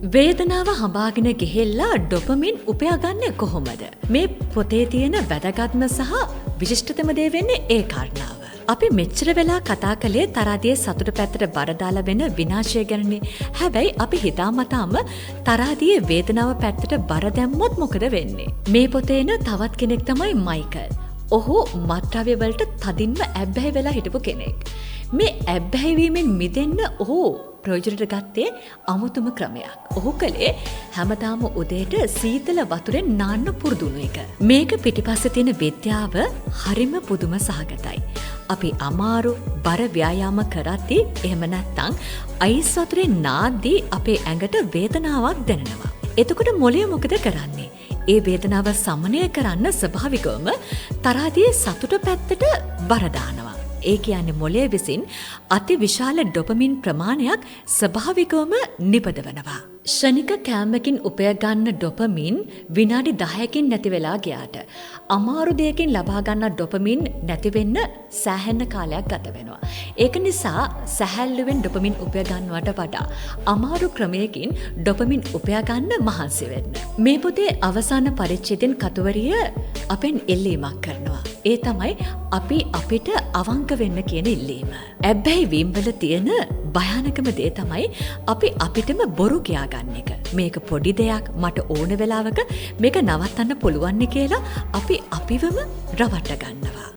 වේදනාව හඹාගෙන ගිහිල්ලා ඩොපමින් උපයාගන්නේ කොහොමද? මේ පොතේ තියෙන වැදගත්ම සහ විශිෂ්ටතම දේ වෙන්නේ ඒ කාරණාව. අපි මෙච්චර වෙලා කතා කළේ තරහදියේ සතුට පැත්තට බර දාලා වෙන විනාශය ගැනනේ. හැබැයි අපි හිතාමතාම තරහදියේ වේදනාව පැත්තට බර දැම්මොත් මොකද වෙන්නේ? මේ පොතේ එන තවත් කෙනෙක් තමයි මයිකල්. ඔහු මත්ද්‍රව්‍ය වලට තදින්ම ඇබ්බැහි වෙලා හිටපු කෙනෙක්. මේ ඇබ්බැහි වීමෙන් මිදෙන්න ඔහු ප්‍රයෝජනට ගත්තේ අමුතුම ක්‍රමයක්. ඔහු කළේ හැමදාම උදේට සීතල වතුරෙන් නාන්න පුරුදු වුණු එක. මේක පිටිපස්සේ තියෙන විද්‍යාව හරිම පුදුම සහගතයි. අපි අමාරු බර ව්‍යායාම කරද්දී එහෙම නැත්නම් අයිස් වතුරෙන් නාද්දී අපේ ඇඟට වේදනාවක් දැනෙනවා. එතකොට මොළය මොකද කරන්නේ? ඒ වේදනාව සමනය කරන්න ස්වභාවිකවම තරහදියේ සතුට පැත්තට බර දානවා. ඒ කියන්නේ මොළය විසින් අතිවිශාල ඩොපමින් ප්‍රමාණයක් ස්වභාවිකවම නිපදවනවා. ෂණික කෑමකින් උපයගන්න ඩොපමින් විනාඩි 10කින් නැති වෙලා ගියාට අමාරු දෙයකින් ලබා ගන්න ඩොපමින් නැති වෙන්න සෑහෙන කාලයක් ගත වෙනවා. ඒක නිසා සැහැල්ලුවෙන් ඩොපමින් උපය ගන්නවට වඩා අමාරු ක්‍රමයකින් ඩොපමින් උපය ගන්න මහන්සි වෙන්න. මේ පොතේ අවසාන පරිච්ඡේදයෙන් කතුවරිය අපෙන් ඉල්ලීමක් කරනවා. ඒ තමයි අපි අපිට අවංක වෙන්න කියන ඉල්ලීම. ඇබ්බැහි වීම්වල තියෙන භයානකම දේ තමයි අපි අපිටම බොරු කියාගන්න එක. මේක පොඩි දෙයක්, මට ඕන වෙලාවක මේක නවත්තන්න පුළුවන් නේ කියලා අපි අපිවම රවට්ට ගන්නවා.